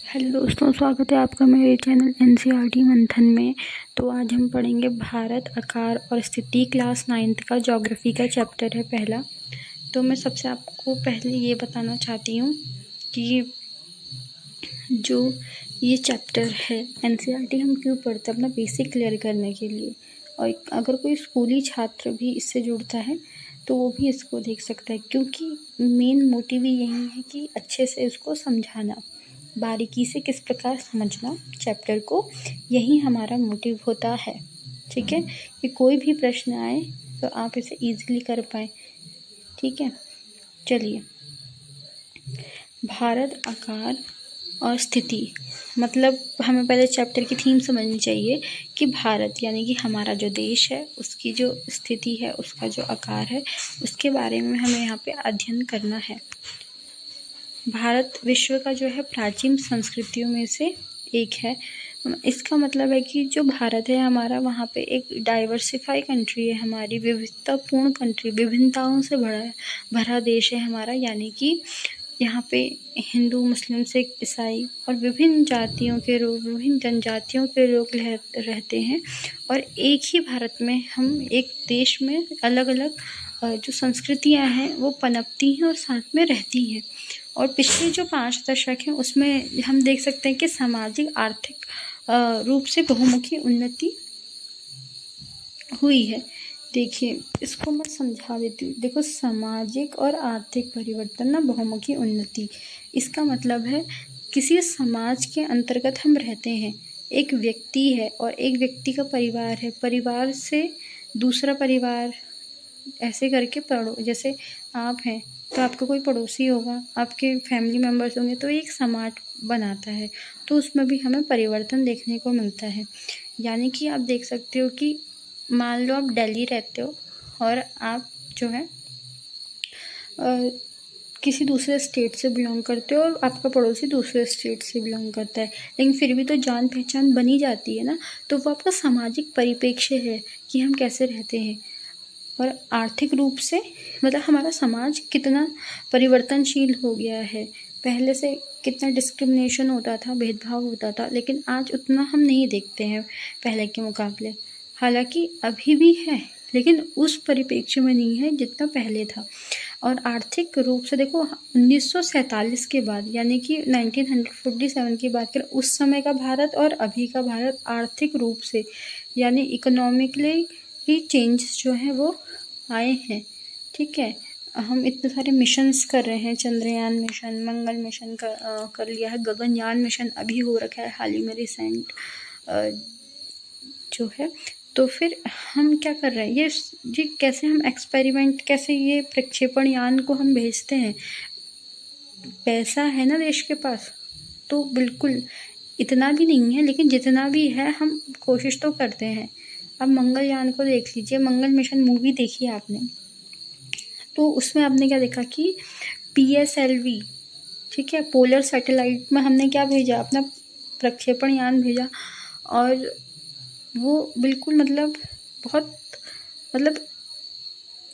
Hello दोस्तों, स्वागत है आपका मेरे चैनल एनसीईआरटी मंथन में। तो आज हम पढ़ेंगे भारत, आकार और स्थिति। क्लास 9th का ज्योग्राफी का चैप्टर है पहला। तो मैं सबसे आपको पहले ये बताना चाहती हूँ कि जो ये चैप्टर है एनसीईआरटी हम क्यों पढ़ते हैं, अपना बेसिक क्लियर करने के लिए। और अगर कोई स्कूली छात्र भी इससे जुड़ता है तो वो भी इसको देख सकता है, क्योंकि मेन मोटिव ही यही है कि अच्छे से इसको समझाना, बारीकी से किस प्रकार समझना चैप्टर को, यही हमारा मोटिव होता है। ठीक है, कि कोई भी प्रश्न आए तो आप इसे इजीली कर पाए। ठीक है, चलिए। भारत, आकार और स्थिति, मतलब हमें पहले चैप्टर की थीम समझनी चाहिए कि भारत यानी कि हमारा जो देश है, उसकी जो स्थिति है, उसका जो आकार है, उसके बारे में हमें यहाँ पे अध्ययन करना है। भारत विश्व का जो है प्राचीन संस्कृतियों में से एक है। इसका मतलब है कि जो भारत है हमारा, वहाँ पे एक डाइवर्सिफाई कंट्री है हमारी, विविधतापूर्ण कंट्री, विभिन्नताओं से भरा देश है हमारा। यानी कि यहाँ पे हिंदू, मुस्लिम, सिख, ईसाई और विभिन्न जातियों के लोग, विभिन्न जनजातियों के लोग रहते हैं। और एक ही भारत में हम एक देश में अलग अलग जो संस्कृतियाँ हैं वो पनपती हैं और साथ में रहती हैं। और पिछले जो 5 दशक हैं उसमें हम देख सकते हैं कि सामाजिक आर्थिक रूप से बहुमुखी उन्नति हुई है। देखिए, इसको मैं समझा देती हूँ। देखो, सामाजिक और आर्थिक परिवर्तन ना, बहुमुखी उन्नति, इसका मतलब है किसी समाज के अंतर्गत हम रहते हैं। एक व्यक्ति है और एक व्यक्ति का परिवार है, परिवार से दूसरा परिवार, ऐसे करके जैसे आप हैं तो आपका कोई पड़ोसी होगा, आपके फैमिली मेम्बर्स होंगे, तो एक समाज बनाता है। तो उसमें भी हमें परिवर्तन देखने को मिलता है। यानी कि आप देख सकते हो कि मान लो आप दिल्ली रहते हो और आप जो है किसी दूसरे स्टेट से बिलोंग करते हो और आपका पड़ोसी दूसरे स्टेट से बिलोंग करता है, लेकिन फिर भी तो जान पहचान बनी जाती है ना। तो वो आपका सामाजिक परिप्रेक्ष्य है कि हम कैसे रहते हैं। और आर्थिक रूप से मतलब हमारा समाज कितना परिवर्तनशील हो गया है। पहले से कितना डिस्क्रिमिनेशन होता था, भेदभाव होता था, लेकिन आज उतना हम नहीं देखते हैं पहले के मुकाबले। हालांकि अभी भी है, लेकिन उस परिप्रेक्ष्य में नहीं है जितना पहले था। और आर्थिक रूप से देखो, 1947 के बाद यानी कि 1947 की बात करें, उस समय का भारत और अभी का भारत आर्थिक रूप से यानी इकोनॉमिकली ही चेंज जो है वो आए हैं। ठीक है, हम इतने सारे मिशंस कर रहे हैं, चंद्रयान मिशन, मंगल मिशन कर लिया है, गगनयान मिशन अभी हो रखा है हाल ही में रिसेंट जो है। तो फिर हम क्या कर रहे हैं, ये कैसे हम एक्सपेरिमेंट, कैसे ये प्रक्षेपण यान को हम भेजते हैं। पैसा है ना देश के पास, तो बिल्कुल इतना भी नहीं है, लेकिन जितना भी है हम कोशिश तो करते हैं। अब मंगलयान को देख लीजिए, मंगल मिशन मूवी देखी है आपने, तो उसमें आपने क्या देखा कि PSLV, ठीक है, पोलर सैटेलाइट में हमने क्या भेजा, अपना प्रक्षेपण यान भेजा। और वो बिल्कुल बहुत मतलब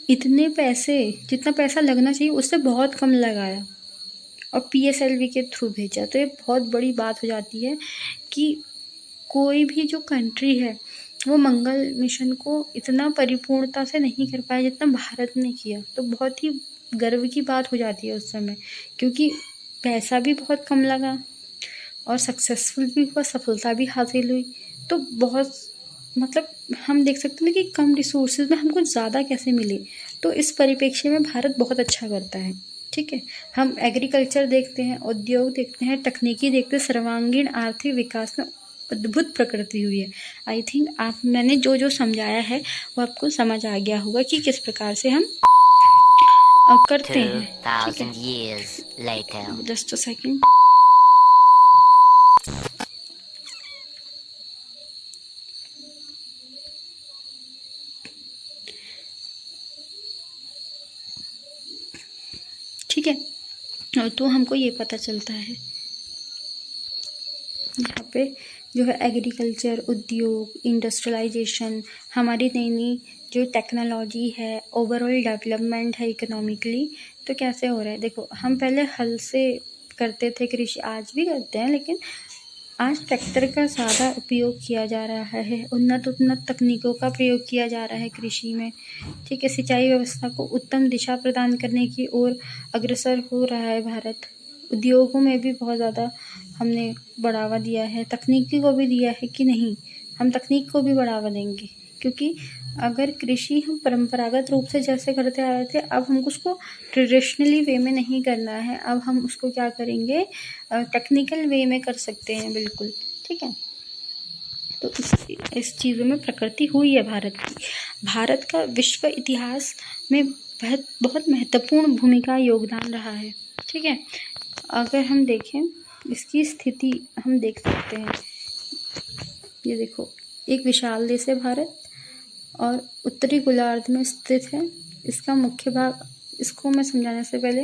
इतने पैसे, जितना पैसा लगना चाहिए उससे बहुत कम लगाया और PSLV के थ्रू भेजा। तो ये बहुत बड़ी बात हो जाती है कि कोई भी जो कंट्री है वो मंगल मिशन को इतना परिपूर्णता से नहीं कर पाया जितना भारत ने किया। तो बहुत ही गर्व की बात हो जाती है उस समय, क्योंकि पैसा भी बहुत कम लगा और सक्सेसफुल भी हुआ, सफलता भी हासिल हुई। तो बहुत हम देख सकते हैं कि कम रिसोर्सेज में हमको ज़्यादा कैसे मिले। तो इस परिप्रेक्ष्य में भारत बहुत अच्छा करता है। ठीक है, हम एग्रीकल्चर देखते हैं, उद्योग देखते हैं, तकनीकी देखते हैं, सर्वांगीण आर्थिक विकास में अद्भुत प्रकृति हुई है। आई थिंक मैंने जो जो समझाया है वो आपको समझ आ गया होगा कि किस प्रकार से हम करते हैं। ठीक है, 2000 years later. Just a second. ठीक है, तो हमको ये पता चलता है यहाँ पे जो है एग्रीकल्चर, उद्योग, इंडस्ट्रियलाइजेशन, हमारी नई नई जो टेक्नोलॉजी है, ओवरऑल डेवलपमेंट है इकोनॉमिकली, तो कैसे हो रहा है। देखो, हम पहले हल से करते थे कृषि, आज भी करते हैं, लेकिन आज ट्रैक्टर का ज़्यादा उपयोग किया जा रहा है। उन्नत तकनीकों का प्रयोग किया जा रहा है कृषि में। ठीक है, सिंचाई व्यवस्था को उत्तम दिशा प्रदान करने की ओर अग्रसर हो रहा है भारत। उद्योगों में भी बहुत ज़्यादा हमने बढ़ावा दिया है, तकनीकी को भी दिया है कि नहीं, हम तकनीक को भी बढ़ावा देंगे, क्योंकि अगर कृषि हम परंपरागत रूप से जैसे करते आ रहे थे, अब हमको उसको ट्रेडिशनली वे में नहीं करना है, अब हम उसको क्या करेंगे, टेक्निकल वे में कर सकते हैं, बिल्कुल। ठीक है, तो इस चीज़ों में प्रकृति हुई है भारत की। भारत का विश्व इतिहास में बहुत महत्वपूर्ण भूमिका योगदान रहा है। ठीक है, अगर हम देखें इसकी स्थिति हम देख सकते हैं। ये देखो, एक विशाल देश है भारत और उत्तरी गोलार्ध में स्थित है। इसका मुख्य भाग, इसको मैं समझाने से पहले,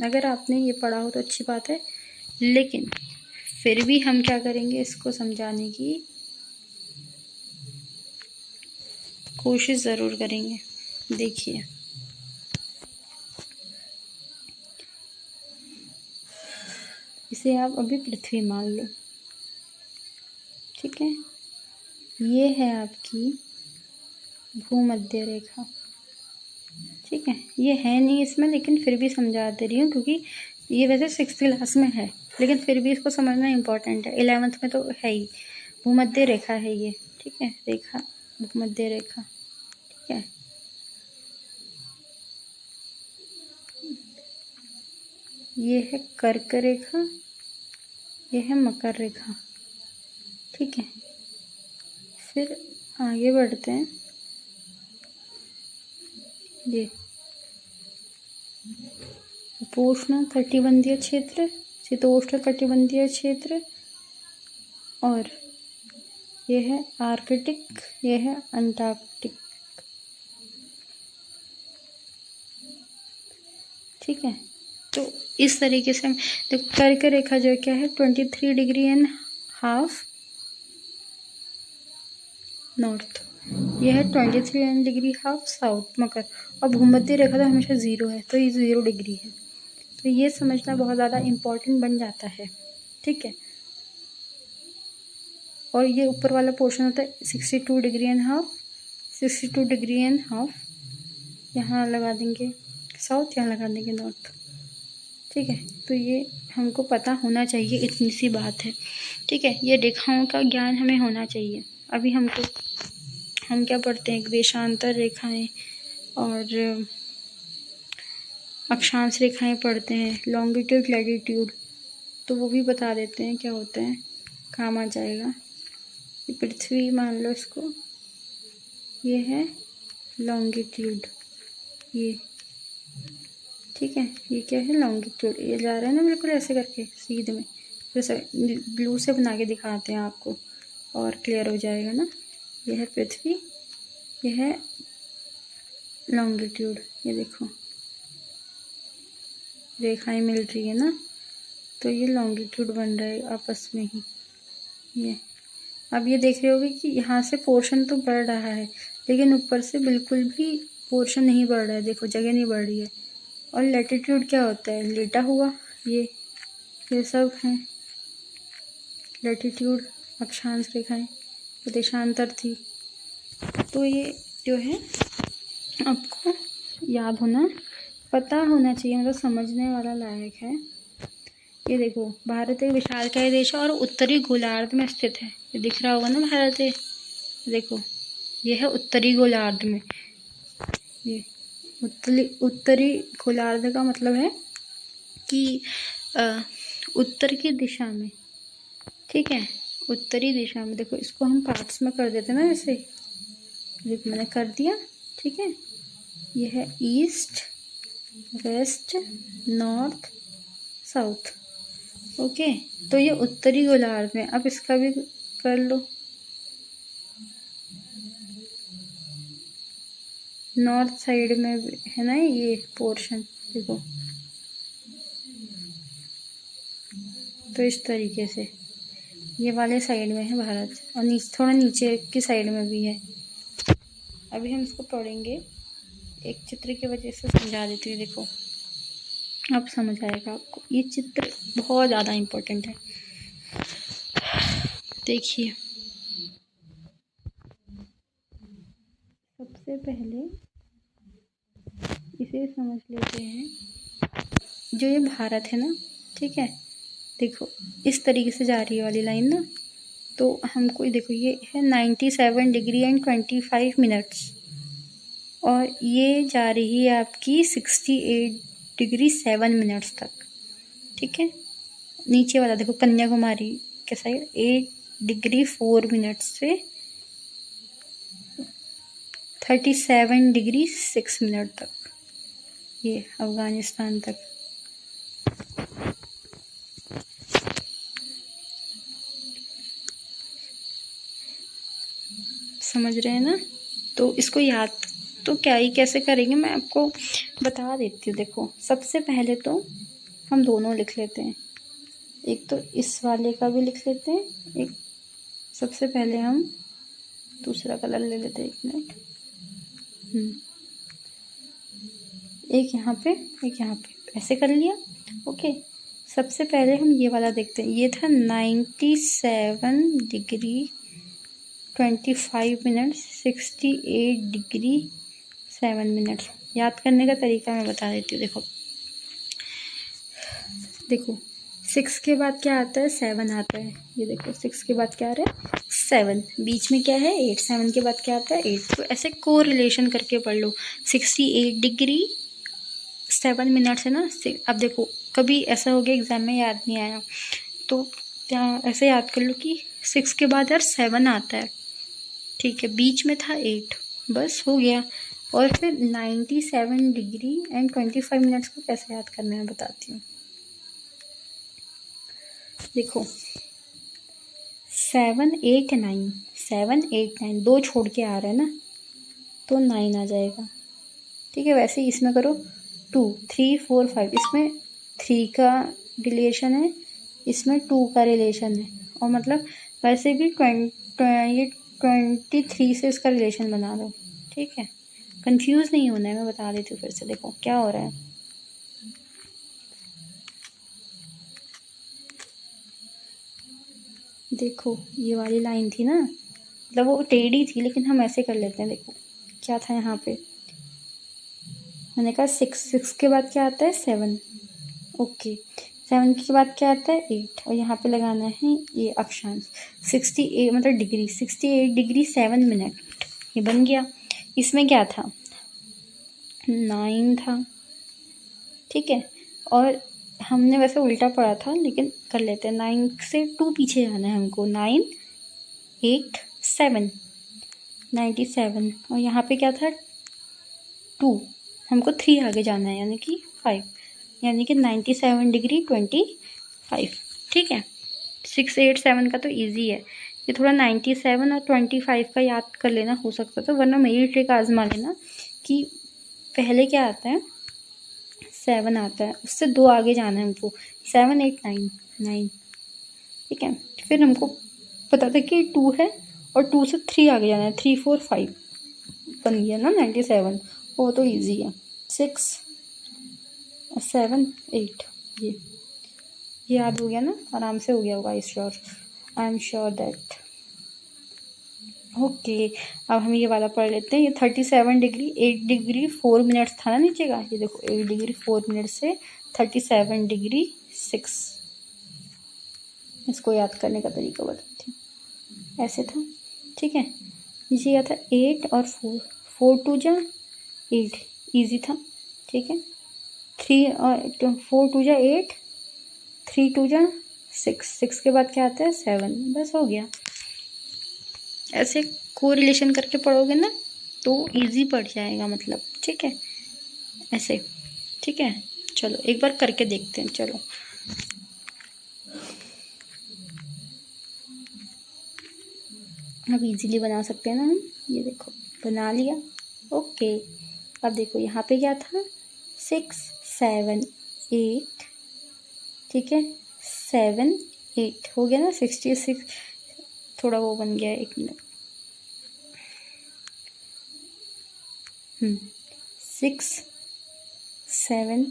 अगर आपने ये पढ़ा हो तो अच्छी बात है, लेकिन फिर भी हम क्या करेंगे, इसको समझाने की कोशिश ज़रूर करेंगे। देखिए, इसे आप अभी पृथ्वी मान लो। ठीक है, ये है आपकी भूमध्य रेखा। ठीक है, ये है नहीं इसमें, लेकिन फिर भी समझा दे रही हूँ, क्योंकि ये वैसे 6th क्लास में है, लेकिन फिर भी इसको समझना इम्पोर्टेंट है। 11th में तो है ही। भूमध्य रेखा है ये। ठीक है, रेखा, भूमध्य रेखा। ठीक है, ये है कर्क रेखा, ये है मकर रेखा। ठीक है, फिर आगे बढ़ते हैं। ये उपोष्ण कटिबंधीय क्षेत्र, शीतोष्ण कटिबंधीय क्षेत्र, और ये है आर्कटिक, ये है अंटार्कटिक। ठीक है, तो इस तरीके से देखो, कर्क रेखा जो क्या है 23 डिग्री एंड हाफ नॉर्थ, यह है 23 डिग्री हाफ साउथ मकर, और भूमध्य रेखा तो हमेशा 0 है, तो ये 0 डिग्री है। तो ये समझना बहुत ज़्यादा इम्पोर्टेंट बन जाता है। ठीक है, और ये ऊपर वाला पोर्शन होता है 62 degree and half, 62 degree and half, यहाँ लगा देंगे साउथ, यहाँ लगा देंगे नॉर्थ। ठीक है, तो ये हमको पता होना चाहिए, इतनी सी बात है। ठीक है, ये रेखाओं का ज्ञान हमें होना चाहिए। अभी हम क्या पढ़ते हैं, देशांतर रेखाएं और अक्षांश रेखाएं पढ़ते हैं, लॉन्गिट्यूड लैटिट्यूड, तो वो भी बता देते हैं क्या होता है, काम आ जाएगा। ये पृथ्वी मान लो इसको, ये है लॉन्गिट्यूड, ये। ठीक है, ये क्या है, लॉन्गिट्यूड। ये जा रहा है ना बिल्कुल ऐसे करके सीधे में, फिर ब्लू से बना के दिखाते हैं आपको और क्लियर हो जाएगा ना। ये है पृथ्वी, ये है लॉन्गिट्यूड, ये देखो रेखाएं मिल रही है ना, तो ये लॉन्गिट्यूड बन रहा है आपस में ही। ये अब ये देख रहे होगे कि यहाँ से पोर्शन तो बढ़ रहा है, लेकिन ऊपर से बिल्कुल भी पोर्शन नहीं बढ़ रहा है, देखो जगह नहीं बढ़ रही है। और लैटिट्यूड क्या होता है, लेटा हुआ, ये सब हैं लैटिट्यूड, अक्षांश रेखाएं, देशांतर थी। तो ये जो है आपको याद होना, पता होना चाहिए, मतलब समझने वाला लायक है। ये देखो, भारत एक विशालकाय देश है और उत्तरी गोलार्ध में स्थित है। ये दिख रहा होगा ना भारत है, देखो ये है उत्तरी गोलार्ध में। ये उत्तरी गोलार्ध का मतलब है कि उत्तर की दिशा में। ठीक है, उत्तरी दिशा में। देखो इसको हम पार्ट्स में कर देते हैं ना, ऐसे देखो मैंने कर दिया। ठीक है, ये है east, west, north, south. Okay, तो ये उत्तरी गोलार्ध में। अब इसका भी कर लो, नॉर्थ साइड में है ना ये पोर्शन, देखो तो इस तरीके से ये वाले साइड में है भारत, और थोड़ा नीचे की साइड में भी है। अभी हम इसको पढ़ेंगे, एक चित्र की वजह से समझा देती हूँ। देखो अब समझ आएगा आपको। ये चित्र बहुत ज़्यादा इम्पोर्टेंट है। देखिए, सबसे पहले इसे समझ लेते हैं, जो ये भारत है ना, ठीक है, देखो इस तरीके से जा रही है वाली लाइन ना, तो हमको देखो ये है 97 डिग्री एंड 25 मिनट्स, और ये जा रही है आपकी 68 डिग्री 7 मिनट्स तक, ठीक है। नीचे वाला देखो कन्याकुमारी के साइड 8 डिग्री 4 मिनट्स से 37 डिग्री 6 मिनट तक, ये अफगानिस्तान तक। समझ रहे हैं ना? तो इसको याद तो क्या ही कैसे करेंगे, मैं आपको बता देती हूँ। देखो सबसे पहले तो हम दोनों लिख लेते हैं, एक तो इस वाले का भी लिख लेते हैं, एक सबसे पहले हम दूसरा कलर ले लेते हैं, 1 मिनट। एक यहाँ पे, एक यहाँ पे, ऐसे कर लिया। ओके, सबसे पहले हम ये वाला देखते हैं। ये था 97 डिग्री 25 मिनट्स 68 डिग्री 7 मिनट्स। याद करने का तरीका मैं बता देती हूँ। देखो 6 के बाद क्या आता है, 7 आता है। ये देखो 6 के बाद क्या आ रहा है, 7, बीच में क्या है 8, 7 के बाद क्या आता है 8। तो ऐसे को रिलेशन करके पढ़ लो। 68 डिग्री 7 मिनट्स है ना। अब देखो कभी ऐसा हो गया एग्जाम में याद नहीं आया, तो क्या ऐसे याद कर लो कि 6 के बाद यार 7 आता है, ठीक है, बीच में था 8, बस हो गया। और फिर 97 डिग्री एंड 25 मिनट्स को कैसे याद करना है बताती हूँ। देखो 7 8 9, 7 8 9 दो छोड़ के आ रहा है ना, तो 9 आ जाएगा, ठीक है। वैसे ही इसमें करो 2 3 4 5, इसमें 3 का रिलेशन है, इसमें 2 का रिलेशन है, और मतलब वैसे भी 23 से इसका रिलेशन बना दो, ठीक है। कंफ्यूज नहीं होना है, मैं बता देती हूँ फिर से। देखो क्या हो रहा है, देखो ये वाली लाइन थी ना, मतलब वो टेढ़ी थी, लेकिन हम ऐसे कर लेते हैं। देखो क्या था यहाँ पे, मैंने कहा 6 के बाद क्या आता है 7, ओके, 7 के बाद क्या आता है 8, और यहाँ पे लगाना है ये अक्षांश 68, मतलब डिग्री 68 डिग्री 7 मिनट, ये बन गया। इसमें क्या था 9 था, ठीक है। और हमने वैसे उल्टा पढ़ा था, लेकिन कर लेते हैं। 9 से 2 पीछे जाना है हमको, 9 8 7 97, और यहाँ पे क्या था 2, हमको 3 आगे जाना है, यानी कि 5, यानी कि 97 डिग्री 25, ठीक है। 6 8 7 का तो इजी है, ये थोड़ा 97 और 25 का याद कर लेना हो सकता था, वरना मेरी ट्रिक आजमा लेना कि पहले क्या आता है 7 आता है, उससे 2 आगे जाना है हमको, 7 8 9 9, ठीक है। फिर हमको पता था कि 2 है, और 2 से 3 आगे जाना है, 3 4 5 बन गया ना 97, वो तो इजी है। 6 7 8, ये याद हो गया ना, आराम से हो गया होगा, I am sure that. Okay, अब हम ये वाला पढ़ लेते हैं। ये 37 डिग्री 8 डिग्री 4 मिनट्स था ना नीचे का, ये देखो 8 डिग्री 4 मिनट से 37 डिग्री 6, इसको याद करने का तरीका बताती हूँ। ऐसे था, ठीक है। नीचे क्या था 8 और 4, 4 2 जा 8, ईजी था, ठीक है। 3 और 4 2 जा 8, 3 2 जा 6, 6 के बाद क्या आता है 7, बस हो गया। ऐसे को रिलेशन करके पढ़ोगे ना तो इजी पड़ जाएगा, मतलब, ठीक है, ऐसे, ठीक है। चलो एक बार करके देखते हैं, चलो। अब इजीली बना सकते हैं ना हम, ये देखो बना लिया। ओके, अब देखो यहाँ पे क्या था 6 7 8, ठीक है, 7 8 हो गया ना, 66, थोड़ा वो बन गया, 1 मिनट, 6 7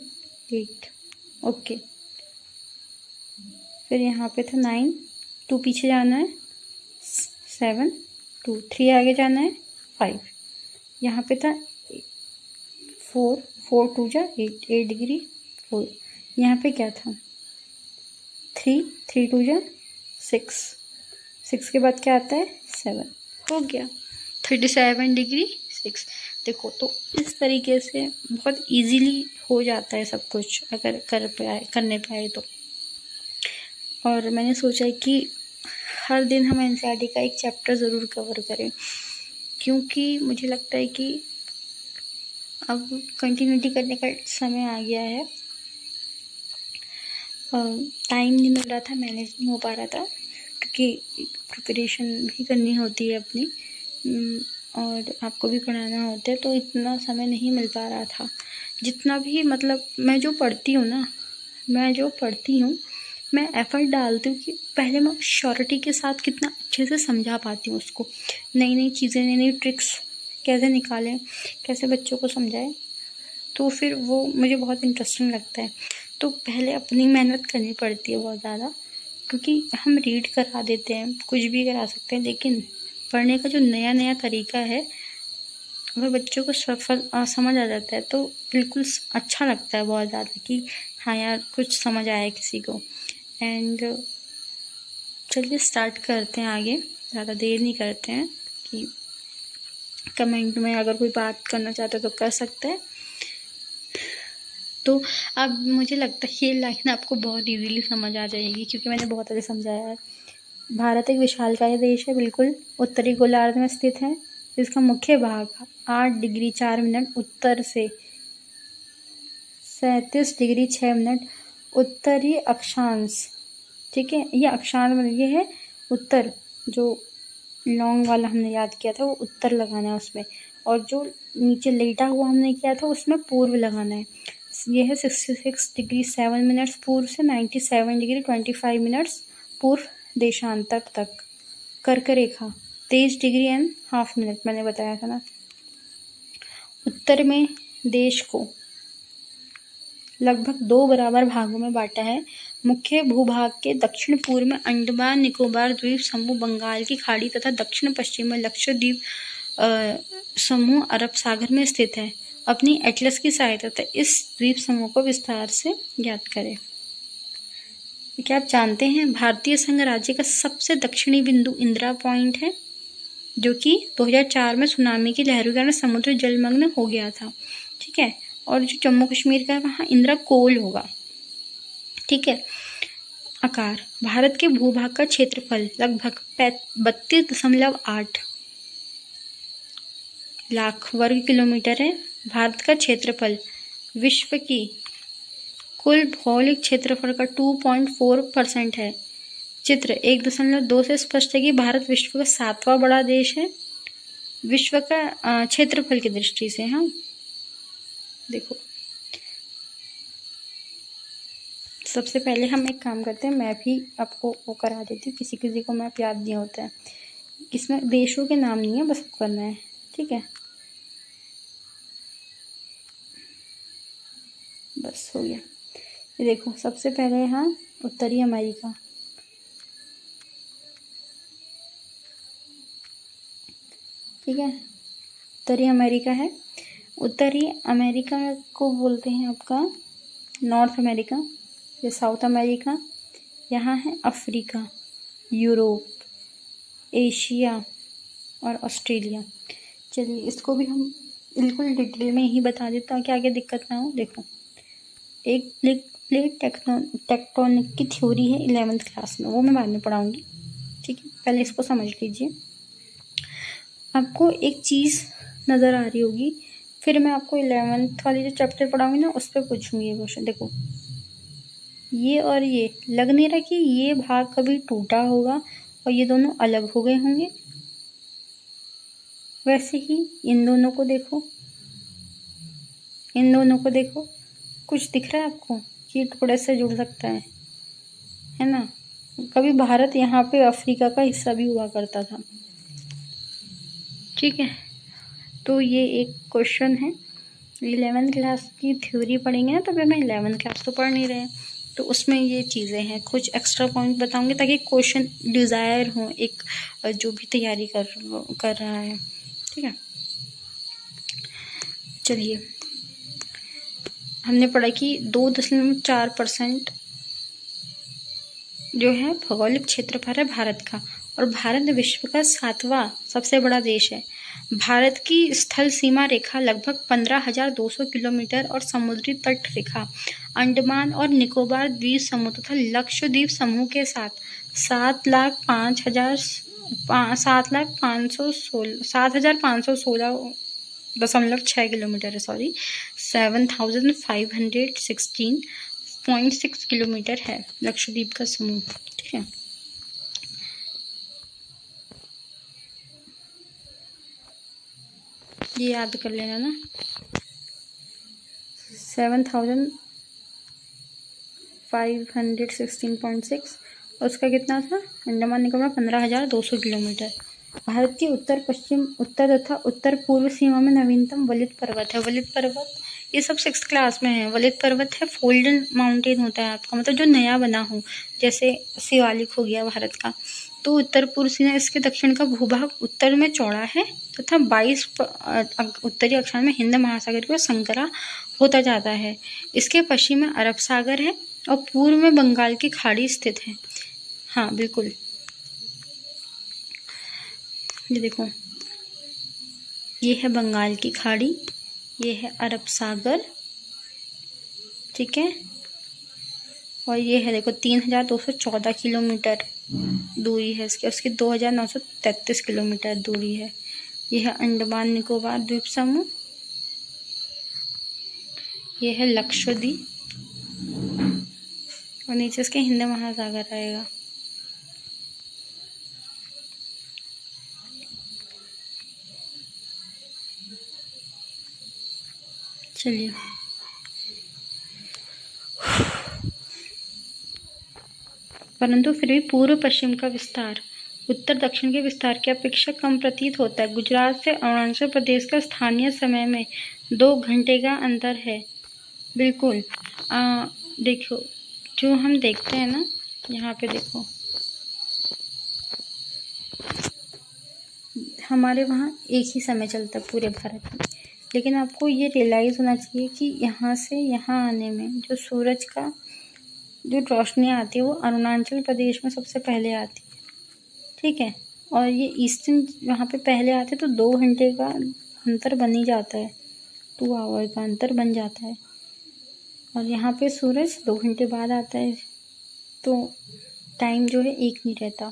8, ओके। फिर यहाँ पे था 9, 2 पीछे जाना है 7, 2 3 आगे जाना है 5, यहाँ पे था 4, 4 2 जा 8, 8 डिग्री 4, यहाँ पे क्या था 3, 3 2 जा 6, 6 के बाद क्या आता है 7, हो गया 37 डिग्री 6। देखो तो इस तरीके से बहुत इजीली हो जाता है सब कुछ अगर करने पाए तो। और मैंने सोचा कि हर दिन हम एनसीईआरटी का एक चैप्टर ज़रूर कवर करें, क्योंकि मुझे लगता है कि अब कंटिन्यूटी करने का समय आ गया है। टाइम नहीं मिल रहा था, मैनेज नहीं हो पा रहा था, क्योंकि प्रिपरेशन भी करनी होती है अपनी और आपको भी पढ़ाना होता है, तो इतना समय नहीं मिल पा रहा था। जितना भी मतलब मैं जो पढ़ती हूँ मैं एफ़र्ट डालती हूँ कि पहले मैं श्योरिटी के साथ कितना अच्छे से समझा पाती हूँ उसको, नई नई चीज़ें, नई नई ट्रिक्स कैसे निकालें, कैसे बच्चों को समझाएं, तो फिर वो मुझे बहुत इंटरेस्टिंग लगता है। तो पहले अपनी मेहनत करनी पड़ती है बहुत ज़्यादा, क्योंकि हम रीड करा देते हैं, कुछ भी करा सकते हैं, लेकिन पढ़ने का जो नया नया तरीका है अगर बच्चों को समझ आ जाता है तो बिल्कुल अच्छा लगता है बहुत ज़्यादा कि हाँ यार कुछ समझ आया किसी को। एंड चलिए स्टार्ट करते हैं आगे, ज़्यादा देर नहीं करते हैं कि कमेंट में अगर कोई बात करना चाहता है तो कर सकता है। तो अब मुझे लगता है ये लाइन आपको बहुत इजीली समझ आ जाएगी, क्योंकि मैंने बहुत अच्छे समझाया है। भारत एक विशालकाय देश है, बिल्कुल उत्तरी गोलार्ध में स्थित है। इसका मुख्य भाग 8 डिग्री 4 मिनट उत्तर से 37 डिग्री 6 मिनट उत्तरी अक्षांश, ठीक है। ये अक्षांश मतलब ये है उत्तर, जो लॉन्ग वाला हमने याद किया था वो उत्तर लगाना है उसमें, और जो नीचे लेटा हुआ हमने किया था उसमें पूर्व लगाना है। ये है 66 डिग्री 7 मिनट्स पूर्व से 97 डिग्री 25 मिनट्स पूर्व देशांतर तक। कर्क रेखा 23 डिग्री एंड हाफ मिनट मैंने बताया था ना। उत्तर में देश को लगभग 2 बराबर भागों में बांटा है। मुख्य भूभाग के दक्षिण पूर्व में अंडमान निकोबार द्वीप समूह, बंगाल की खाड़ी तथा दक्षिण पश्चिम में लक्षद्वीप समूह अरब सागर में स्थित है। अपनी एटलस की सहायता से इस द्वीप समूह को विस्तार से ज्ञात करें। क्या आप जानते हैं भारतीय संघ राज्य का सबसे दक्षिणी बिंदु इंदिरा पॉइंट है, जो कि 2004 में सुनामी की लहरों के कारण समुद्र जलमग्न हो गया था, ठीक है। और जो जम्मू कश्मीर का है वहाँ इंदिरा कोल होगा, ठीक है। आकार, भारत के भूभाग का क्षेत्रफल लगभग 32.8 लाख वर्ग किलोमीटर है। भारत का क्षेत्रफल विश्व की कुल भौगोलिक क्षेत्रफल का 2.4% है। चित्र 1.2 से स्पष्ट है कि भारत विश्व का 7वां बड़ा देश है, विश्व का क्षेत्रफल की दृष्टि से। हाँ देखो, सबसे पहले हम एक काम करते हैं, मैप ही आपको वो करा देती हूँ, किसी किसी को मैप याद नहीं होता है, इसमें देशों के नाम नहीं है, बस करना है, ठीक है। बस हो गया। ये देखो सबसे पहले यहाँ उत्तरी अमेरिका, ठीक है, उत्तरी अमेरिका है। उत्तरी अमेरिका को बोलते हैं आपका नॉर्थ अमेरिका, ये साउथ अमेरिका, यहाँ है अफ्रीका, यूरोप, एशिया और ऑस्ट्रेलिया। चलिए इसको भी हम बिल्कुल डिटेल में ही बता देता हूँ कि आगे दिक्कत ना हो। देखो, एक प्लेट टेक्टोनिक की थ्योरी है 11th क्लास में, वो मैं बाद में पढ़ाऊँगी, ठीक है। पहले इसको समझ लीजिए। आपको एक चीज़ नज़र आ रही होगी, फिर मैं आपको 11th वाली जो चैप्टर पढ़ाऊँगी ना उस पर पूछूँगी ये क्वेश्चन। देखो, ये और ये लग नहीं रहा कि ये भाग कभी टूटा होगा और ये दोनों अलग हो गए होंगे। वैसे ही इन दोनों को देखो, इन दोनों को देखो, कुछ दिख रहा है आपको कि थोड़े से जुड़ सकता है ना। कभी भारत यहाँ पे अफ्रीका का हिस्सा भी हुआ करता था, ठीक है। तो ये एक क्वेश्चन है, 11th क्लास की थ्योरी पढ़ेंगे ना, तो फिर मैं 11th क्लास तो पढ़ नहीं रहे हैं, तो उसमें ये चीज़ें हैं, कुछ एक्स्ट्रा पॉइंट बताऊंगी ताकि क्वेश्चन डिज़ायर हो एक जो भी तैयारी कर रहा है। ठीक है, चलिए हमने पढ़ा कि 2.4% जो है भौगोलिक क्षेत्रफल है भारत का, और भारत विश्व का 7वां सबसे बड़ा देश है। भारत की स्थल सीमा रेखा लगभग 15,200 किलोमीटर और समुद्री तट रेखा अंडमान और निकोबार द्वीप समूह तथा लक्षद्वीप समूह के साथ 7,516.6 किलोमीटर है, 7,516.6 किलोमीटर है लक्षद्वीप का समूह। ठीक है, ये याद कर लेना ना, 7,516.6 और उसका कितना था अंडमान निकोबार 15,200 किलोमीटर। भारत की उत्तर पश्चिम, उत्तर तथा उत्तर पूर्व सीमा में नवीनतम वलित पर्वत है। वलित पर्वत ये सब 6th क्लास में है। वलित पर्वत है फोल्डन माउंटेन होता है आपका, मतलब जो नया बना हो, जैसे शिवालिक हो गया भारत का। तो उत्तर पूर्व सीमा, इसके दक्षिण का भूभाग उत्तर में चौड़ा है तथा 22 उत्तरी अक्षांश में हिंद महासागर की ओर संकरा होता जाता है। इसके पश्चिम में अरब सागर है और पूर्व में बंगाल की खाड़ी स्थित है। हाँ बिल्कुल, ये देखो, ये है बंगाल की खाड़ी, ये है अरब सागर, ठीक है, और ये है देखो 3,214 किलोमीटर दूरी है इसकी, उसकी 2,933 किलोमीटर दूरी है। ये है अंडमान निकोबार द्वीप समूह, ये है लक्षद्वीप और नीचे इसके हिंद महासागर रहेगा। चलिए परंतु फिर भी पूर्व पश्चिम का विस्तार उत्तर दक्षिण के विस्तार की अपेक्षा कम प्रतीत होता है। गुजरात से अरुणाचल प्रदेश का स्थानीय समय में 2 घंटे का अंतर है। बिल्कुल, देखो जो हम देखते हैं ना, यहाँ पे देखो हमारे वहाँ एक ही समय चलता है पूरे भारत में, लेकिन आपको ये रियलाइज़ होना चाहिए कि यहाँ से यहाँ आने में जो सूरज का जो रोशनी आती है वो अरुणाचल प्रदेश में सबसे पहले आती है। ठीक है, और ये ईस्टर्न वहाँ पे पहले आते तो 2 घंटे का अंतर बन ही जाता है, 2 आवर का अंतर बन जाता है, और यहाँ पे सूरज 2 घंटे बाद आता है, तो टाइम जो है एक नहीं रहता।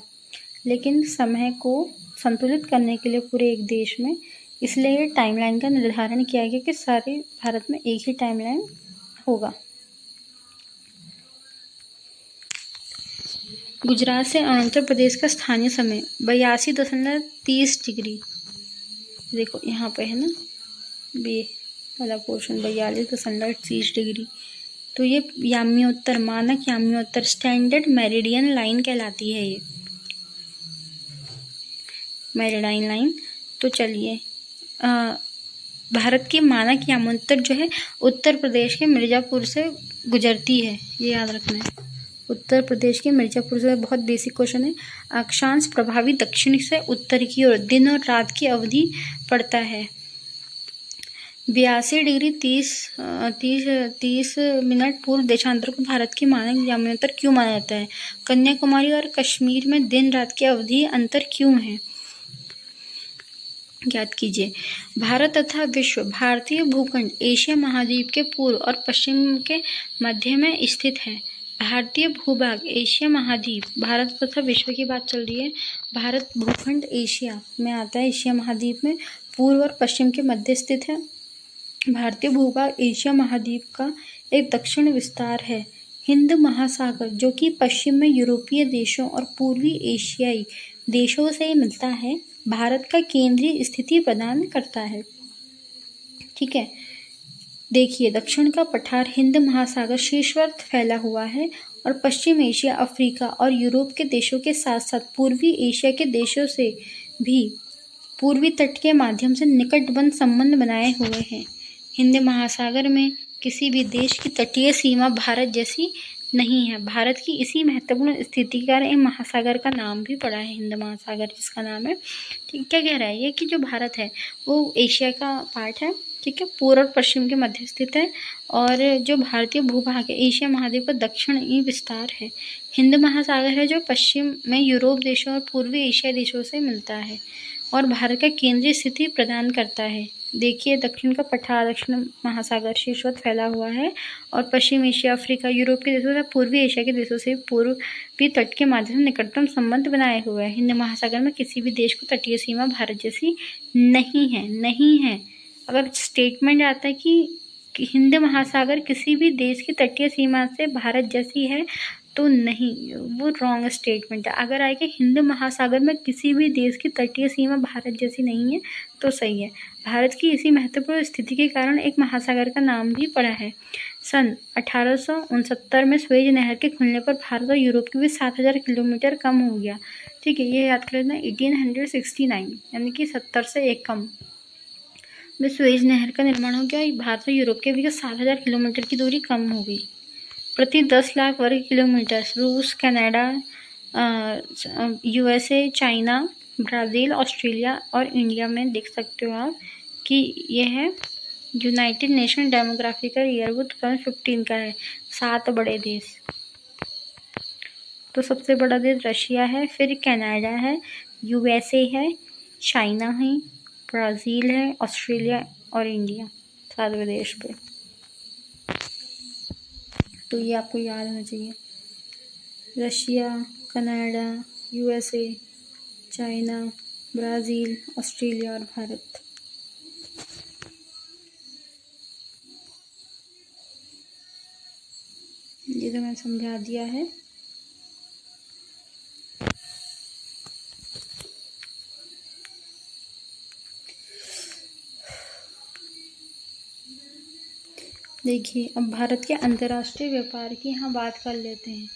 लेकिन समय को संतुलित करने के लिए पूरे एक देश में, इसलिए टाइमलाइन का निर्धारण किया गया कि सारे भारत में एक ही टाइमलाइन होगा। गुजरात से अरुणाचल प्रदेश का स्थानीय समय 82.30 डिग्री, देखो यहाँ पे है ना बी वाला पोर्शन 42.30 डिग्री, तो ये याम्योत्तर, मानक याम्योत्तर स्टैंडर्ड मेरिडियन लाइन कहलाती है, ये मेरिडियन लाइन। तो चलिए भारत की मानक याम्योत्तर जो है उत्तर प्रदेश के मिर्ज़ापुर से गुजरती है, ये याद रखना है, उत्तर प्रदेश के मिर्ज़ापुर से। बहुत बेसिक क्वेश्चन है। अक्षांश प्रभावी दक्षिण से उत्तर की ओर दिन और रात की अवधि पड़ता है। 82 डिग्री 30 मिनट पूर्व देशांतर को भारत की मानक याम्योत्तर क्यों माना जाता है? कन्याकुमारी और कश्मीर में दिन रात की अवधि अंतर क्यों है? याद कीजिए। भारत तथा विश्व, भारतीय भूखंड एशिया महाद्वीप के पूर्व और पश्चिम के मध्य में स्थित है। भारतीय भूभाग एशिया महाद्वीप, भारत तथा विश्व की बात चल रही है। भारत भूखंड एशिया में आता है, एशिया महाद्वीप में पूर्व और पश्चिम के मध्य स्थित है। भारतीय भूभाग एशिया महाद्वीप का एक दक्षिण विस्तार है। हिंद महासागर जो कि पश्चिम में यूरोपीय देशों और पूर्वी एशियाई देशों से मिलता है, भारत का केंद्रीय स्थिति प्रदान करता है। ठीक है, देखिए दक्षिण का पठार हिंद महासागर शीर्षवर्त फैला हुआ है और पश्चिम एशिया, अफ्रीका और यूरोप के देशों के साथ साथ पूर्वी एशिया के देशों से भी पूर्वी तट के माध्यम से निकटबंध संबंध बनाए हुए हैं। हिंद महासागर में किसी भी देश की तटीय सीमा भारत जैसी नहीं है। भारत की इसी महत्वपूर्ण स्थिति के कारण एक महासागर का नाम भी पड़ा है, हिंद महासागर जिसका नाम है। ठीक, क्या कह रहा है ये कि जो भारत है वो एशिया का पार्ट है, ठीक है, पूर्व और पश्चिम के मध्य स्थित है, और जो भारतीय भूभाग है एशिया महाद्वीप का दक्षिणी विस्तार है। हिंद महासागर है जो पश्चिम में यूरोप देशों और पूर्वी एशिया देशों से मिलता है और भारत का केंद्रीय स्थिति प्रदान करता है। देखिए, दक्षिण का पठार दक्षिण महासागर शीर्षवत फैला हुआ है और पश्चिम एशिया, अफ्रीका, यूरोप के देशों तथा पूर्वी एशिया के देशों से पूर्वी तट के माध्यम से निकटतम संबंध बनाए हुए है। हिंद महासागर में किसी भी देश को तटीय सीमा भारत जैसी नहीं है। अगर स्टेटमेंट आता है कि हिंद महासागर किसी भी देश की तटीय सीमा से भारत जैसी है, तो नहीं, वो रॉन्ग स्टेटमेंट है। अगर आए कि हिंद महासागर में किसी भी देश की तटीय सीमा भारत जैसी नहीं है, तो सही है। भारत की इसी महत्वपूर्ण स्थिति के कारण एक महासागर का नाम भी पड़ा है। सन 1869 में सुएज नहर के खुलने पर भारत और यूरोप के बीच 7,000 किलोमीटर कम हो गया। ठीक है, ये याद कर लेना। 1869 यानी कि 70 से एक कम में सुएज नहर का निर्माण हो गया। भारत और यूरोप के बीच 7,000 किलोमीटर की दूरी कम हो गई। प्रति 10 लाख वर्ग किलोमीटर रूस, Canada, USA, China, Brazil, Australia और इंडिया में देख सकते हो आप कि यह है यूनाइटेड नेशन डेमोग्राफिकल ईयरबुक 2015 का है। 7 बड़े देश, तो सबसे बड़ा देश रशिया है, फिर कनाडा है, यूएसए है, चाइना है, ब्राज़ील है, ऑस्ट्रेलिया और इंडिया, 7वें देश पे। तो ये आपको याद होना चाहिए, Russia, Canada, USA, China, Brazil, Australia और भारत। ये तो मैंने समझा दिया है। देखिए, अब भारत के अंतर्राष्ट्रीय व्यापार की यहाँ बात कर लेते हैं।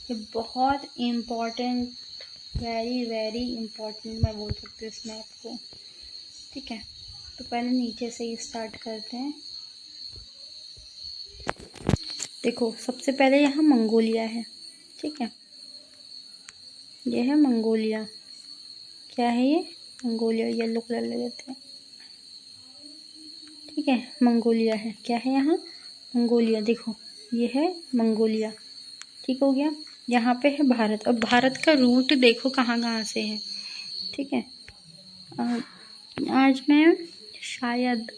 ये बहुत इम्पोर्टेंट, वेरी इम्पोर्टेंट मैं बोल सकती हूँ इस मैप को। ठीक है, तो पहले नीचे से ही स्टार्ट करते हैं। देखो, सबसे पहले यहाँ मंगोलिया है। ठीक है, ये है मंगोलिया। क्या है ये? मंगोलिया, येलो कलर ले लेते हैं। ठीक है, मंगोलिया है। क्या है यहाँ? मंगोलिया। देखो, ये है मंगोलिया। ठीक हो गया। यहाँ पे है भारत, और भारत का रूट देखो कहाँ से है। ठीक है, आज मैं शायद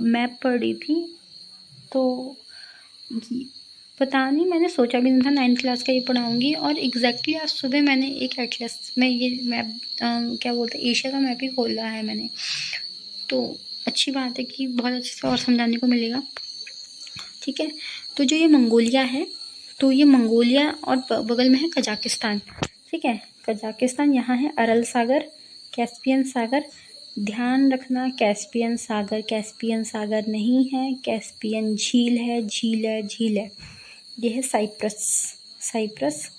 मैप पढ़ी थी, तो पता नहीं, मैंने सोचा भी नहीं था 9th क्लास का ये पढ़ाऊँगी, और एग्जैक्टली आज सुबह मैंने एक एटलस में ये मैप क्या बोलते हैं, एशिया का मैप ही खोला है मैंने। तो अच्छी बात है कि बहुत अच्छे से और समझाने को मिलेगा। ठीक है, तो जो ये मंगोलिया है, तो ये मंगोलिया और बगल में है कजाकिस्तान। ठीक है, कजाकिस्तान, यहाँ है अरल सागर, कैस्पियन सागर। ध्यान रखना, कैस्पियन सागर नहीं है, कैस्पियन झील है। यह है Cyprus,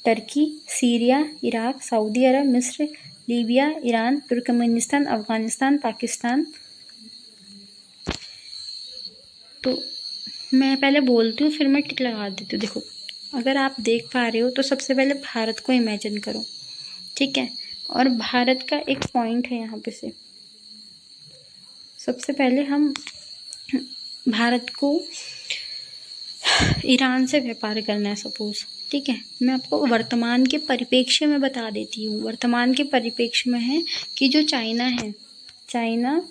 Turkey, Syria, Iraq, Saudi Arabia, मिस्र, Libya, Iran, Turkmenistan, Afghanistan, Pakistan. तो मैं पहले बोलती हूँ, फिर मैं टिक लगा देती हूँ। देखो, अगर आप देख पा रहे हो तो सबसे पहले भारत को इमेजिन करो। ठीक है, और भारत का एक पॉइंट है यहाँ पे से। सबसे पहले हम भारत को ईरान से व्यापार करना है सपोज। ठीक है, मैं आपको वर्तमान के परिप्रेक्ष्य में बता देती हूँ। वर्तमान के परिप्रेक्ष्य में है कि जो चाइना है, चाइना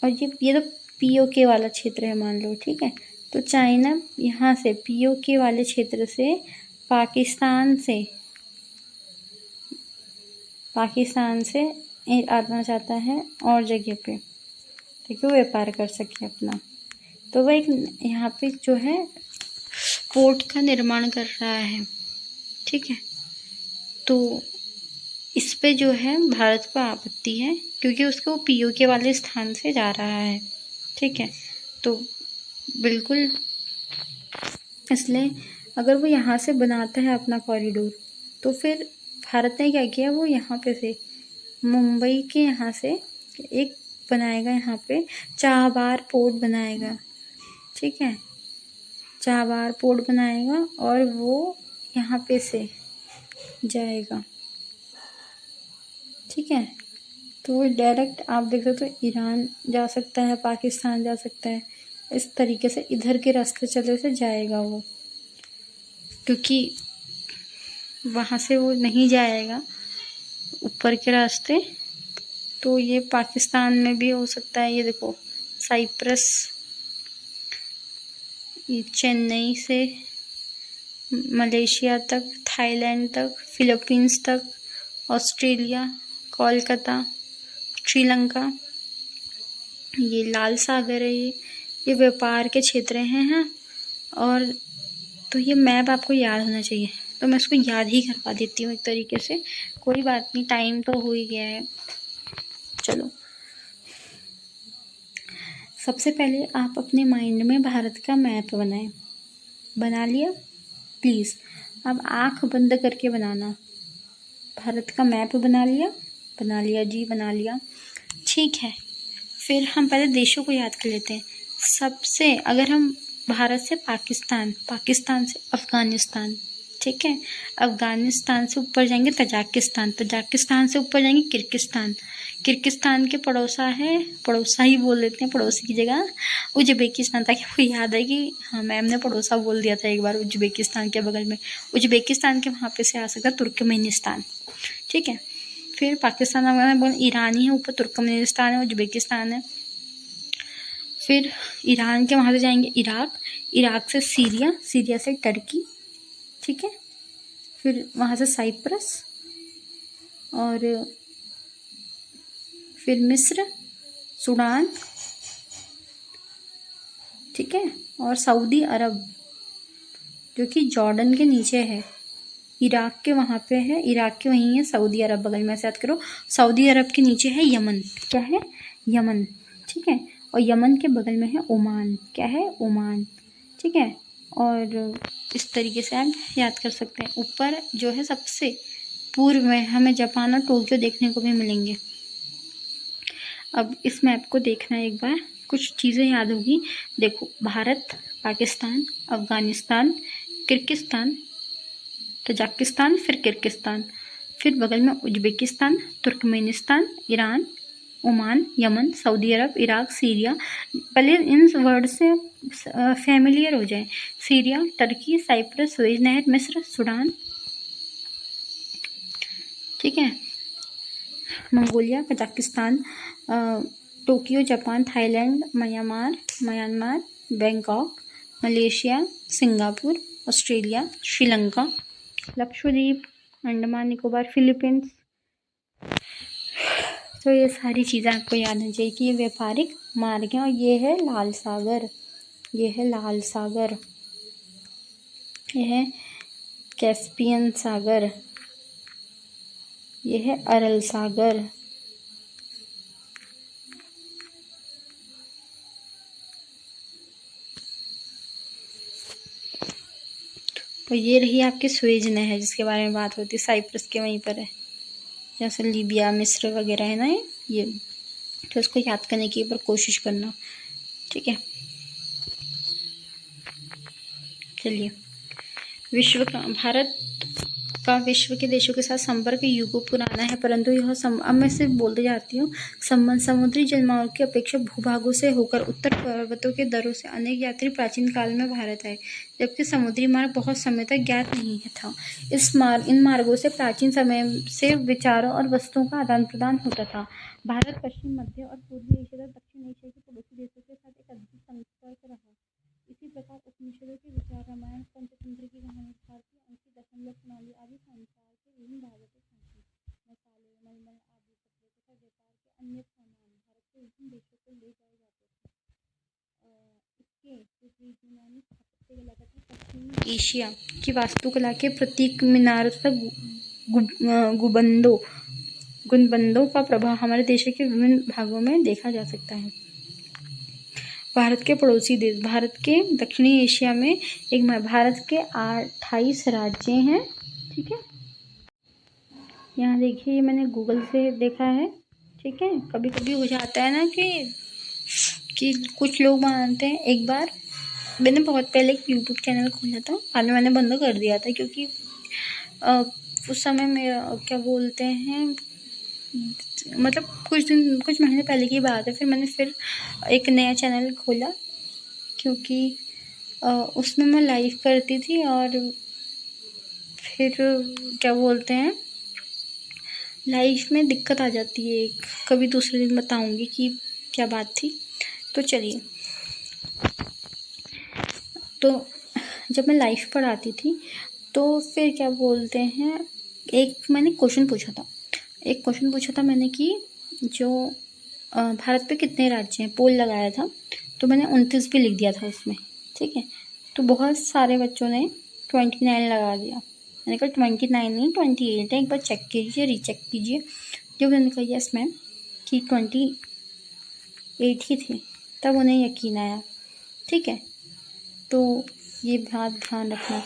और ये तो पीओके वाला क्षेत्र है मान लो। ठीक है, तो चाइना यहाँ से पीओके वाले क्षेत्र से पाकिस्तान से आना चाहता है और जगह पे, ताकि वो व्यापार कर सके अपना। तो वह एक यहाँ पे जो है पोर्ट का निर्माण कर रहा है। ठीक है, तो इस पे जो है भारत को आपत्ति है, क्योंकि उसको पीओके वाले स्थान से जा रहा है। ठीक है, तो बिल्कुल, इसलिए अगर वो यहाँ से बनाता है अपना कॉरिडोर, तो फिर भारत ने क्या किया, वो यहाँ पे से मुंबई के यहाँ से एक बनाएगा, यहाँ पे चाहबार पोर्ट बनाएगा। ठीक है, चाबार पोर्ट बनाएगा और वो यहाँ पे से जाएगा, ठीक है। तो वो डायरेक्ट आप देख सकते हो ईरान जा सकता है, पाकिस्तान जा सकता है, इस तरीके से इधर के रास्ते चले से जाएगा वो, क्योंकि वहाँ से वो नहीं जाएगा ऊपर के रास्ते। तो ये पाकिस्तान में भी हो सकता है। ये देखो साइप्रस, ये चेन्नई से मलेशिया तक, थाईलैंड तक, फिलीपींस तक, ऑस्ट्रेलिया, कोलकाता, श्रीलंका। ये लाल सागर है, ये व्यापार के क्षेत्र हैं। और तो ये मैप आपको याद होना चाहिए, तो मैं इसको याद ही करवा देती हूँ एक तरीके से। कोई बात नहीं, टाइम तो हो ही गया है। चलो, सबसे पहले आप अपने माइंड में भारत का मैप बनाएं। बना लिया? प्लीज़ अब आँख बंद करके बनाना। भारत का मैप बना लिया? बना लिया जी, बना लिया। ठीक है, फिर हम पहले देशों को याद कर लेते हैं। सबसे, अगर हम भारत से पाकिस्तान, पाकिस्तान से अफ़गानिस्तान, ठीक है, अफ़गानिस्तान से ऊपर जाएंगे तजाकिस्तान, तजाकिस्तान से ऊपर जाएंगे किर्गिस्तान, किर्गिस्तान के पड़ोसा है, पड़ोसा ही बोल देते हैं, पड़ोसी की जगह उज्बेकिस्तान, ताकि आपको याद है कि हाँ मैम ने पड़ोसा बोल दिया था एक बार उज्बेकिस्तान के बगल में। उज्बेकिस्तान के वहाँ पे से आ सकता है तुर्कमेनिस्तान, ठीक है। फिर पाकिस्तान, अफगानिस्तान, ईरान ही है ऊपर, तुर्कमेनिस्तान है, उज्बेकिस्तान है। फिर ईरान के वहाँ से जाएंगे इराक, इराक से सीरिया, सीरिया से टर्की, ठीक है। फिर वहाँ से साइप्रस, और फिर मिस्र, सूडान, ठीक है, और सऊदी अरब जो कि जॉर्डन के नीचे है। इराक के वहाँ पे है, इराक के वहीं है सऊदी अरब बगल में, से याद करो। सऊदी अरब के नीचे है यमन, क्या है? यमन, ठीक है। और यमन के बगल में है ओमान, क्या है? ओमान, ठीक है। और इस तरीके से आप याद कर सकते हैं। ऊपर जो है सबसे पूर्व में हमें जापान और टोक्यो देखने को भी मिलेंगे। अब इस मैप को देखना एक बार, कुछ चीज़ें याद होगी। देखो, भारत, पाकिस्तान, अफगानिस्तान, किर्गिस्तान, तजाकिस्तान, फिर किर्गिस्तान, फिर बगल में Uzbekistan, Turkmenistan, Iran, Oman, Yemen, Saudi Arabia, Iraq, Syria. पहले इन वर्ड से फैमिलियर हो जाए। सीरिया, टर्की, साइप्रस, सुएज नहर, मिस्र, सूडान, ठीक है, Mongolia, Kazakhstan, Tokyo, Japan, Thailand, Myanmar, Bangkok, Malaysia, Singapore, Australia, Sri Lanka, Lakshadweep, Andaman Nicobar, Philippines. तो ये सारी चीज़ें आपको याद होनी चाहिए कि ये व्यापारिक मार्ग हैं। और ये है लाल सागर, ये है लाल सागर, ये है कैस्पियन सागर, ये है अरल सागर, और ये रही आपकी सुएज नहर जिसके बारे में बात होती है, साइप्रस के वहीं पर है, जैसे लीबिया, मिस्र वगैरह है ना ये। तो इसको याद करने की एक बार कोशिश करना, ठीक है। चलिए, भारत का विश्व के देशों के साथ संपर्क युगों पुराना है, परंतु यह अब मैं सिर्फ बोलते जाती हूँ। संबंध समुद्री जलमार्ग की अपेक्षा भूभागों से होकर उत्तर पर्वतों के दरों से अनेक यात्री प्राचीन काल में भारत आए, जबकि समुद्री मार्ग बहुत समय तक ज्ञात नहीं था। इन मार्गों से प्राचीन समय से विचारों और वस्तुओं का आदान प्रदान होता था। भारत पश्चिम, मध्य और पूर्वी एशिया तक दक्षिण एशिया के पड़ोसी देशों के साथ एक अद्भुत संपर्क रहा। इसी प्रकार उपनिषदों के विचार, रामायण, पंचतंत्र की कहानी, भारतीय अंकी दशमलव प्रणाली आदि संसार के विभिन्न भागों को पहुंची। मसाले, मलमल आदि कपड़े तथा व्यापार के अन्य सामान भारत के विभिन्न देशों को ले जाए जाते थे। इसके विपरीत स्थापत्य कला तथा पश्चिमी एशिया की वास्तुकला के प्रतीक मीनार तथा गुंबदों का प्रभाव हमारे देश के विभिन्न भागों में देखा जा सकता है। भारत के पड़ोसी देश, भारत के दक्षिणी एशिया में भारत के 28 राज्य हैं, ठीक है। यहाँ देखिए, ये मैंने गूगल से देखा है, ठीक है। कभी कभी हो जाता है ना कि कुछ लोग मानते हैं एक बार मैंने बहुत पहले एक यूट्यूब चैनल खोला था, बाद में मैंने बंद कर दिया था क्योंकि उस समय मेरा क्या बोलते हैं, मतलब कुछ महीने पहले की बात है। फिर मैंने एक नया चैनल खोला क्योंकि उसमें मैं लाइव करती थी और फिर क्या बोलते हैं, लाइफ में दिक्कत आ जाती है एक, कभी दूसरे दिन बताऊंगी कि क्या बात थी। तो चलिए, तो जब मैं लाइफ पढ़ाती थी तो फिर क्या बोलते हैं, एक क्वेश्चन पूछा था मैंने कि जो भारत पे कितने राज्य हैं, पोल लगाया था। तो मैंने 29 भी लिख दिया था उसमें, ठीक है। तो बहुत सारे बच्चों ने 29 लगा दिया। मैंने कहा 29 नहीं 28 है, एक बार चेक कीजिए, रीचेक कीजिए। जब मैंने कहा यस मैम कि 28 ही थे, तब उन्हें यकीन आया, ठीक है। तो ये बात ध्यान रखना।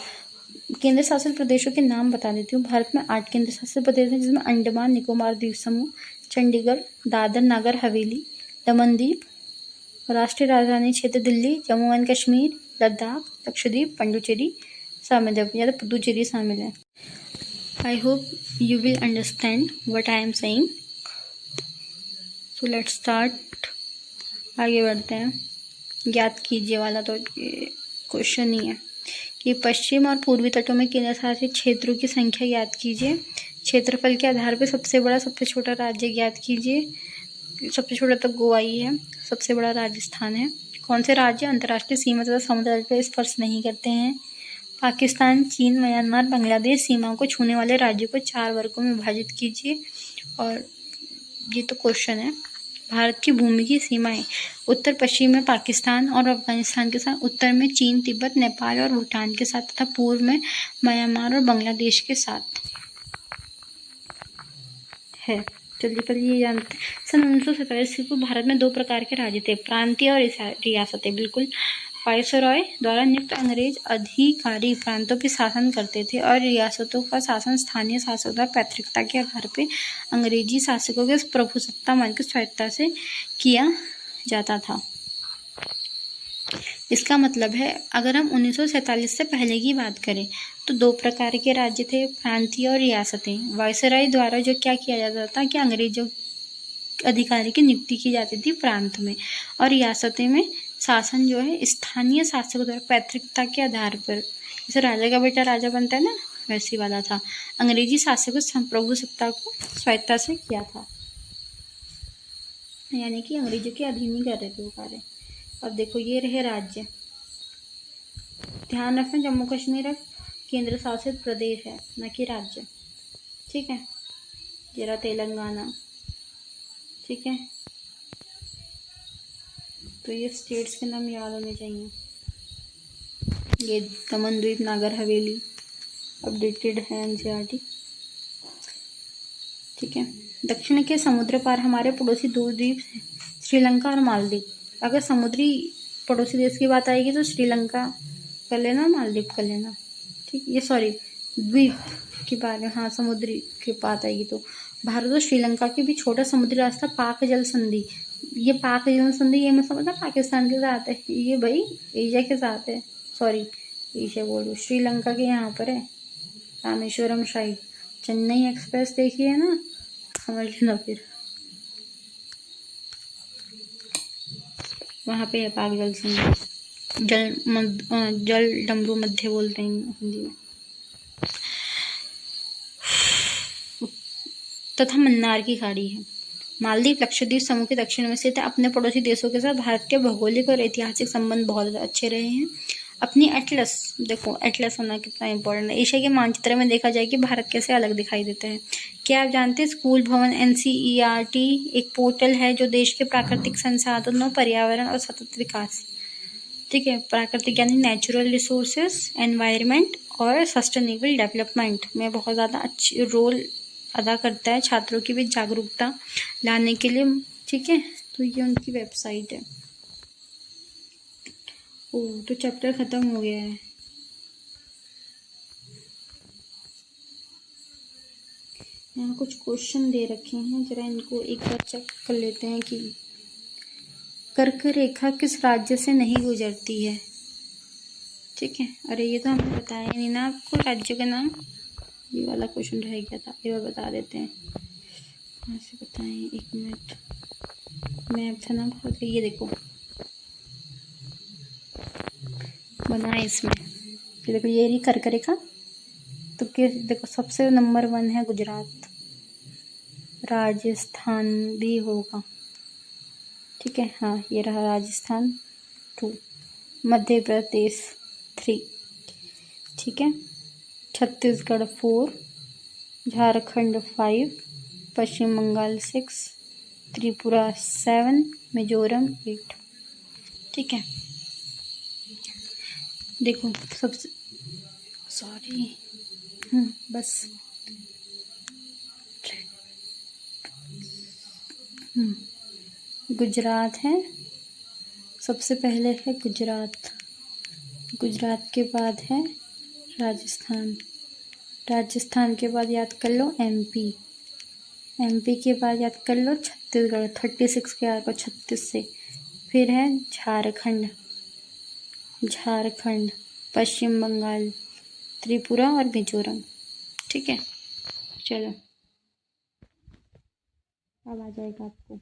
केंद्र शासित प्रदेशों के नाम बता देती हूँ। भारत में 8 केंद्र शासित प्रदेश हैं, जिसमें अंडमान निकोबार द्वीप समूह, चंडीगढ़, दादर नगर हवेली, दमनदीप, राष्ट्रीय राजधानी क्षेत्र दिल्ली, जम्मू एंड कश्मीर, लद्दाख, लक्षद्वीप, पुडुचेरी शामिल है, या तो पुडुचेरी शामिल है। I hope you will understand what I am saying. So let's start, आगे बढ़ते हैं। ज्ञात कीजिए वाला तो क्वेश्चन ही है कि पश्चिम और पूर्वी तटों में केंद्र शासित क्षेत्रों की संख्या ज्ञात कीजिए। क्षेत्रफल के आधार पर सबसे बड़ा सबसे छोटा राज्य ज्ञात कीजिए। सबसे छोटा तो गोवा ही है, सबसे बड़ा राजस्थान है। कौन से राज्य अंतर्राष्ट्रीय सीमा तथा समुद्र तल पर स्पर्श नहीं करते हैं? पाकिस्तान, चीन, म्यांमार, बांग्लादेश। सीमाओं को छूने वाले राज्यों को 4 वर्गों में विभाजित कीजिए। और ये तो क्वेश्चन है। भारत की भूमि की सीमाएं उत्तर पश्चिम में पाकिस्तान और अफगानिस्तान के साथ, उत्तर में चीन, तिब्बत, नेपाल और भूटान के साथ तथा पूर्व में म्यांमार और बांग्लादेश के साथ है। चलिए पहले ये जानते हैं। सन 1947 को भारत में 2 प्रकार के राज्य थे, प्रांतीय और रियासतें। बिल्कुल, वायसरॉय द्वारा नियुक्त अंग्रेज अधिकारी प्रांतों पर शासन करते थे और रियासतों का शासन स्थानीय शासकों द्वारा पैतृकता के आधार पर अंग्रेजी शासकों के प्रभुसत्ता मानकर स्वायत्तता से किया जाता था। इसका मतलब है, अगर हम 1947 से पहले की बात करें तो 2 प्रकार के राज्य थे, प्रांतीय और रियासतें। वायसराय द्वारा जो क्या किया जाता था कि अंग्रेजों अधिकारी की नियुक्ति की जाती थी प्रांत में, और रियासतें में शासन जो है स्थानीय शासकों द्वारा पैतृकता के आधार पर, जैसे राजा का बेटा राजा बनता है ना, वैसी वाला था। अंग्रेजी शासकों प्रभुसत्ता को स्वायत्तता से किया था, यानी कि अंग्रेजों के अधीन ही कर रहे थे वो कार्य। अब देखो ये रहे राज्य, ध्यान रखना जम्मू कश्मीर अब केंद्र शासित प्रदेश है, न कि राज्य, ठीक है। जरा तेलंगाना, ठीक है। तो ये स्टेट्स के नाम याद होने चाहिए। ये दमन द्वीप नागर हवेली अपडेटेड है एनसीईआरटी, ठीक है। दक्षिण के समुद्र पार हमारे पड़ोसी 2 द्वीप हैं, श्रीलंका और मालदीव। अगर समुद्री पड़ोसी देश की बात आएगी तो श्रीलंका कर लेना, मालदीव कर लेना, ठीक। ये सॉरी द्वीप की बात, हाँ समुद्री की बात आएगी तो भारत और श्रीलंका के भी छोटा समुद्री रास्ता पाक जल संधि। ये पाक जल संधि ये मत समझना पाकिस्तान के साथ है, ये भाई एशिया के साथ है, सॉरी एशिया बोल रही, श्रीलंका के यहाँ पर है, रामेश्वरम साइड। चेन्नई एक्सप्रेस देखी है ना, समझ लेना फिर, वहाँ पे है पाक जल संधि। जल डमरू मध्य बोलते हैं हिंदी में। तथा मन्नार की खाड़ी है। मालदीव लक्षद्वीप समूह के दक्षिण में स्थित है। अपने पड़ोसी देशों के साथ भारत के भौगोलिक और ऐतिहासिक संबंध बहुत अच्छे रहे हैं। अपनी एटलस, देखो एटलस होना कितना इंपॉर्टेंट है। एशिया के मानचित्र में देखा जाए कि भारत कैसे अलग दिखाई देता है। क्या आप जानते हैं स्कूल भवन एनसीईआरटी एक पोर्टल है जो देश के प्राकृतिक संसाधनों, पर्यावरण और सतत विकास, ठीक है, प्राकृतिक यानी नेचुरल रिसोर्सेज, एनवायरनमेंट और सस्टेनेबल डेवलपमेंट में बहुत ज़्यादा अच्छी रोल अदा करता है, छात्रों की भी जागरूकता लाने के लिए, ठीक है। तो ये उनकी वेबसाइट है। ओह, तो चैप्टर ख़त्म हो गया है। यहाँ कुछ क्वेश्चन दे रखे हैं, जरा इनको एक बार चेक कर लेते हैं कि कर्क रेखा किस राज्य से नहीं गुजरती है। ठीक है। अरे ये तो हमने बताया नहीं ना आपको राज्यों का नाम, ये वाला क्वेश्चन रह गया था, ये बता देते हैं। कहाँ से बताएं, एक मिनट, मैप था ना, ये देखो बना है इसमें, ये देखो ये रही कर्क रेखा। तो देखो सबसे नंबर 1 है गुजरात, राजस्थान भी होगा, ठीक है, हाँ ये रहा राजस्थान 2, मध्य प्रदेश 3, ठीक है, छत्तीसगढ़ 4, झारखंड 5, पश्चिम बंगाल 6, त्रिपुरा 7, मिजोरम 8, ठीक है। देखो सबसे सॉरी बस गुजरात है सबसे पहले, है गुजरात, गुजरात के बाद है राजस्थान, राजस्थान के बाद याद कर लो एमपी, एमपी के बाद याद कर लो छत्तीसगढ़, 36 के आगे 36 से, फिर है झारखंड, झारखंड, पश्चिम बंगाल, त्रिपुरा और मिजोरम, ठीक है। चलो अब आ जाएगा आपको,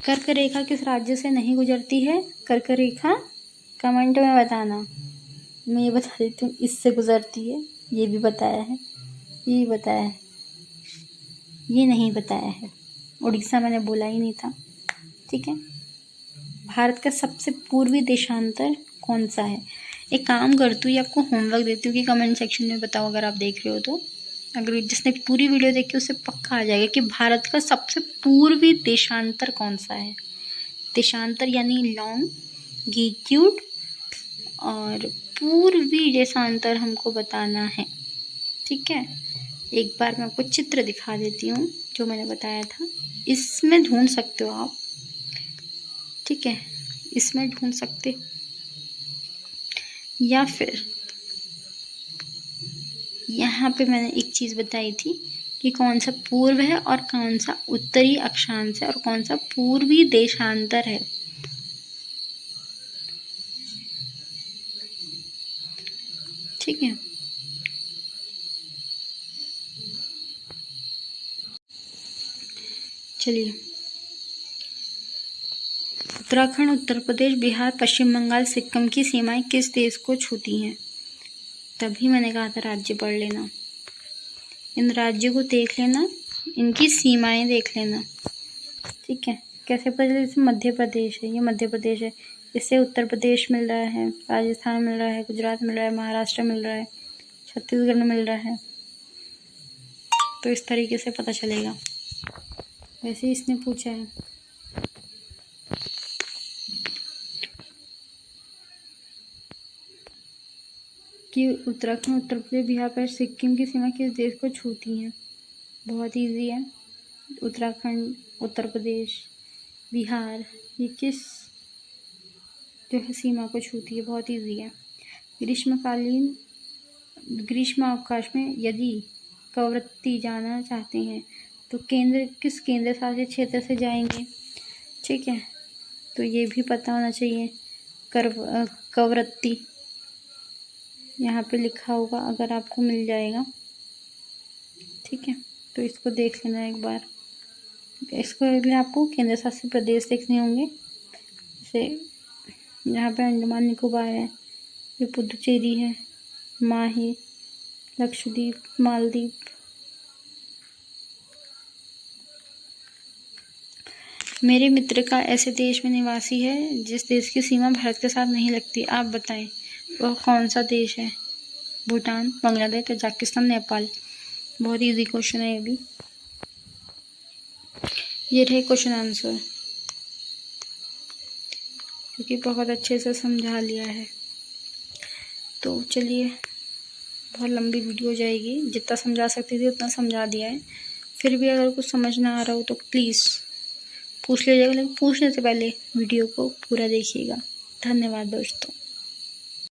कर्क रेखा किस राज्य से नहीं गुजरती है? कर्क रेखा कमेंट में बताना, मैं ये बता देती हूँ, इससे गुजरती है, ये भी बताया है, ये भी बताया है, ये नहीं बताया है, उड़ीसा मैंने बोला ही नहीं था, ठीक है। भारत का सबसे पूर्वी देशांतर कौन सा है? एक काम करती हूँ, ये आपको होमवर्क देती हूँ कि कमेंट सेक्शन में बताओ अगर आप देख रहे हो तो, अगर जिसने पूरी वीडियो देखी उसे पक्का आ जाएगा कि भारत का सबसे पूर्वी देशांतर कौन सा है। देशांतर यानी लॉन्गिट्यूड, और पूर्वी देशांतर हमको बताना है, ठीक है। एक बार मैं आपको चित्र दिखा देती हूँ जो मैंने बताया था, इसमें ढूंढ सकते हो आप, ठीक है, इसमें ढूंढ सकते हो, या फिर यहाँ पे मैंने एक चीज़ बताई थी कि कौन सा पूर्व है और कौन सा उत्तरी अक्षांश है और कौन सा पूर्वी देशांतर है, ठीक है। चलिए, उत्तराखंड, उत्तर प्रदेश, बिहार, पश्चिम बंगाल, सिक्किम की सीमाएं किस देश को छूती हैं? तभी मैंने कहा था राज्य पढ़ लेना, इन राज्यों को देख लेना, इनकी सीमाएं देख लेना, ठीक है। कैसे पता चले? जैसे मध्य प्रदेश है, ये मध्य प्रदेश है, इससे उत्तर प्रदेश मिल रहा है, राजस्थान मिल रहा है, गुजरात मिल रहा है, महाराष्ट्र मिल रहा है, छत्तीसगढ़ में मिल रहा है, तो इस तरीके से पता चलेगा। वैसे ही इसने पूछा है, कि उत्तराखंड, उत्तर प्रदेश, बिहार पर सिक्किम की सीमा किस देश को छूती है? बहुत इजी है, उत्तराखंड, उत्तर प्रदेश, बिहार, ये किस जो है सीमा को छूती है, बहुत इजी है। ग्रीष्म अवकाश में यदि कवरत्ती जाना चाहते हैं तो किस केंद्र शासित क्षेत्र से जाएंगे, ठीक है, तो ये भी पता होना चाहिए। कवरत्ती यहाँ पे लिखा होगा, अगर आपको मिल जाएगा, ठीक है, तो इसको देख लेना एक बार। इसको लिए आपको केंद्र शासित प्रदेश देखने होंगे, जैसे यहाँ पे अंडमान निकोबार है, ये पुदुचेरी है, माहे, लक्षद्वीप, मालदीव। मेरे मित्र का ऐसे देश में निवासी है जिस देश की सीमा भारत के साथ नहीं लगती, आप बताएं वह कौन सा देश है? भूटान, बांग्लादेश, कजाकिस्तान, नेपाल। बहुत इजी क्वेश्चन है ये भी। ये रहे क्वेश्चन आंसर, क्योंकि बहुत अच्छे से समझा लिया है। तो चलिए, बहुत लंबी वीडियो हो जाएगी, जितना समझा सकती थी उतना समझा दिया है। फिर भी अगर कुछ समझ ना आ रहा हो तो प्लीज़ पूछ लीजिएगा, लेकिन पूछने से पहले वीडियो को पूरा देखिएगा। धन्यवाद दोस्तों।